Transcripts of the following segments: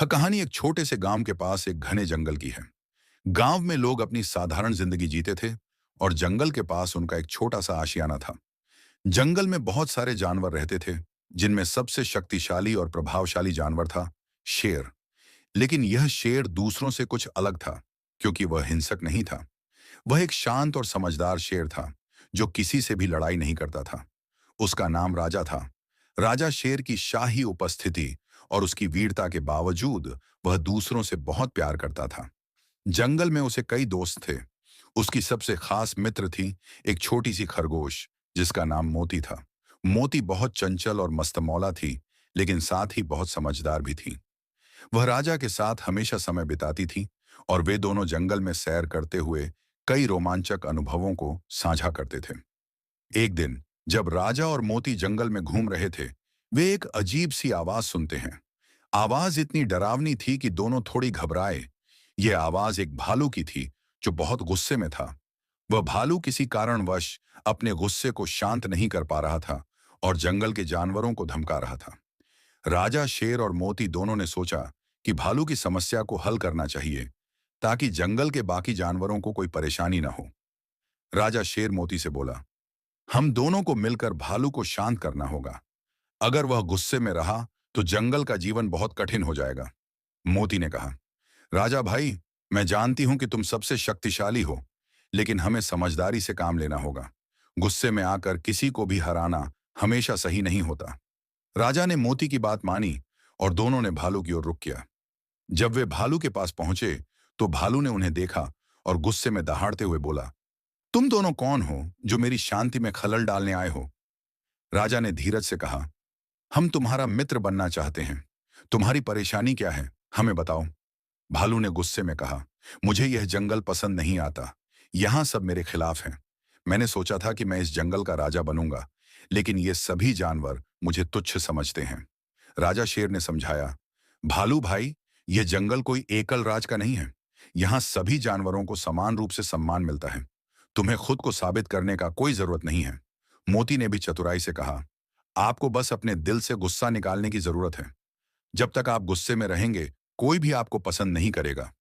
कहानी एक छोटे से गांव के पास एक घने जंगल की है। गांव में लोग अपनी साधारण जिंदगी जीते थे और जंगल के पास उनका एक छोटा सा आशियाना था। जंगल में बहुत सारे जानवर रहते थे, जिनमें सबसे शक्तिशाली और प्रभावशाली जानवर था शेर। लेकिन यह शेर दूसरों से कुछ अलग था, क्योंकि वह हिंसक नहीं था। वह एक शांत और समझदार शेर था, जो किसी से भी लड़ाई नहीं करता था। उसका नाम राजा था। राजा शेर की शाही उपस्थिति और उसकी वीरता के बावजूद वह दूसरों से बहुत प्यार करता था। जंगल में उसे कई दोस्त थे। उसकी सबसे खास मित्र थी एक छोटी सी खरगोश, जिसका नाम मोती था। मोती बहुत चंचल और मस्तमौला थी, लेकिन साथ ही बहुत समझदार भी थी। वह राजा के साथ हमेशा समय बिताती थी और वे दोनों जंगल में सैर करते हुए कई रोमांचक अनुभवों को साझा करते थे। एक दिन जब राजा और मोती जंगल में घूम रहे थे, वे एक अजीब सी आवाज सुनते हैं। आवाज इतनी डरावनी थी कि दोनों थोड़ी घबराए। यह आवाज एक भालू की थी, जो बहुत गुस्से में था। वह भालू किसी कारणवश अपने गुस्से को शांत नहीं कर पा रहा था और जंगल के जानवरों को धमका रहा था। राजा शेर और मोती दोनों ने सोचा कि भालू की समस्या को हल करना चाहिए, ताकि जंगल के बाकी जानवरों को कोई परेशानी न हो। राजा शेर मोती से बोला, हम दोनों को मिलकर भालू को शांत करना होगा। अगर वह गुस्से में रहा तो जंगल का जीवन बहुत कठिन हो जाएगा। मोती ने कहा, राजा भाई, मैं जानती हूं कि तुम सबसे शक्तिशाली हो, लेकिन हमें समझदारी से काम लेना होगा। गुस्से में आकर किसी को भी हराना हमेशा सही नहीं होता। राजा ने मोती की बात मानी और दोनों ने भालू की ओर रुख किया। जब वे भालू के पास पहुंचे तो भालू ने उन्हें देखा और गुस्से में दहाड़ते हुए बोला, तुम दोनों कौन हो जो मेरी शांति में खलल डालने आए हो? राजा ने धीरज से कहा, हम तुम्हारा मित्र बनना चाहते हैं। तुम्हारी परेशानी क्या है, हमें बताओ। भालू ने गुस्से में कहा, मुझे यह जंगल पसंद नहीं आता। यहाँ सब मेरे खिलाफ हैं। मैंने सोचा था कि मैं इस जंगल का राजा बनूंगा, लेकिन ये सभी जानवर मुझे तुच्छ समझते हैं। राजा शेर ने समझाया, भालू भाई, यह जंगल कोई एकल राज का नहीं है। यहाँ सभी जानवरों को समान रूप से सम्मान मिलता है। तुम्हें खुद को साबित करने का कोई जरूरत नहीं है। मोती ने भी चतुराई से कहा, आपको बस अपने दिल से गुस्सा निकालने की जरूरत है। जब तक आप गुस्से में रहेंगे, कोई भी आपको पसंद नहीं करेगा।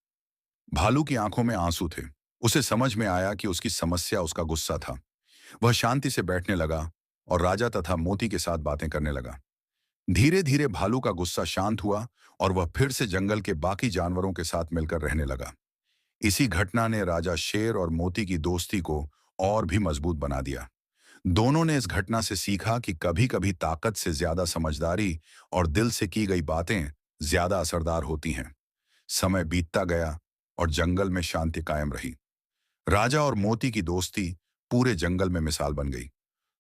भालू की आंखों में आंसू थे। उसे समझ में आया कि उसकी समस्या उसका गुस्सा था। वह शांति से बैठने लगा और राजा तथा मोती के साथ बातें करने लगा। धीरे धीरे भालू का गुस्सा शांत हुआ और वह फिर से जंगल के बाकी जानवरों के साथ मिलकर रहने लगा। इसी घटना ने राजा शेर और मोती की दोस्ती को और भी मजबूत बना दिया। दोनों ने इस घटना से सीखा कि कभी-कभी ताकत से ज्यादा समझदारी और दिल से की गई बातें ज्यादा असरदार होती हैं। समय बीतता गया और जंगल में शांति कायम रही। राजा और मोती की दोस्ती पूरे जंगल में मिसाल बन गई।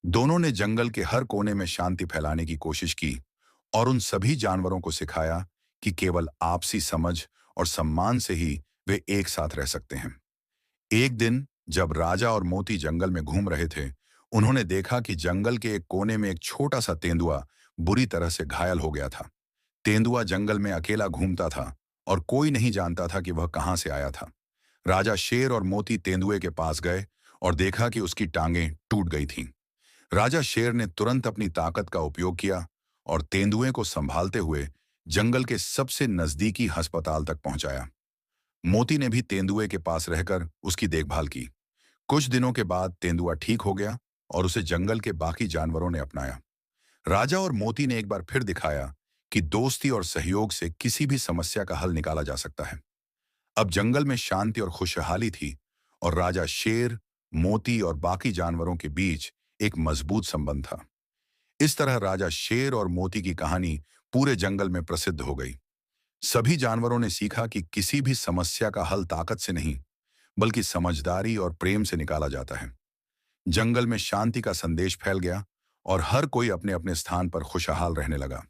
दोनों ने जंगल के हर कोने में शांति फैलाने की कोशिश की और उन सभी जानवरों को सिखाया कि केवल आपसी समझ और सम्मान से ही वे एक साथ रह सकते हैं। एक दिन जब राजा और मोती जंगल में घूम रहे थे, उन्होंने देखा कि जंगल के एक कोने में एक छोटा सा तेंदुआ बुरी तरह से घायल हो गया था। तेंदुआ जंगल में अकेला घूमता था और कोई नहीं जानता था कि वह कहां से आया था। राजा शेर और मोती तेंदुए के पास गए और देखा कि उसकी टांगें टूट गई थीं। राजा शेर ने तुरंत अपनी ताकत का उपयोग किया और तेंदुए को संभालते हुए जंगल के सबसे नजदीकी अस्पताल तक पहुंचाया। मोती ने भी तेंदुए के पास रहकर उसकी देखभाल की। कुछ दिनों के बाद तेंदुआ ठीक हो गया और उसे जंगल के बाकी जानवरों ने अपनाया। राजा और मोती ने एक बार फिर दिखाया कि दोस्ती और सहयोग से किसी भी समस्या का हल निकाला जा सकता है। अब जंगल में शांति और खुशहाली थी और राजा शेर, मोती और बाकी जानवरों के बीच एक मजबूत संबंध था। इस तरह राजा शेर और मोती की कहानी पूरे जंगल में प्रसिद्ध हो गई। सभी जानवरों ने सीखा कि किसी भी समस्या का हल ताकत से नहीं, बल्कि समझदारी और प्रेम से निकाला जाता है। जंगल में शांति का संदेश फैल गया और हर कोई अपने अपने स्थान पर खुशहाल रहने लगा।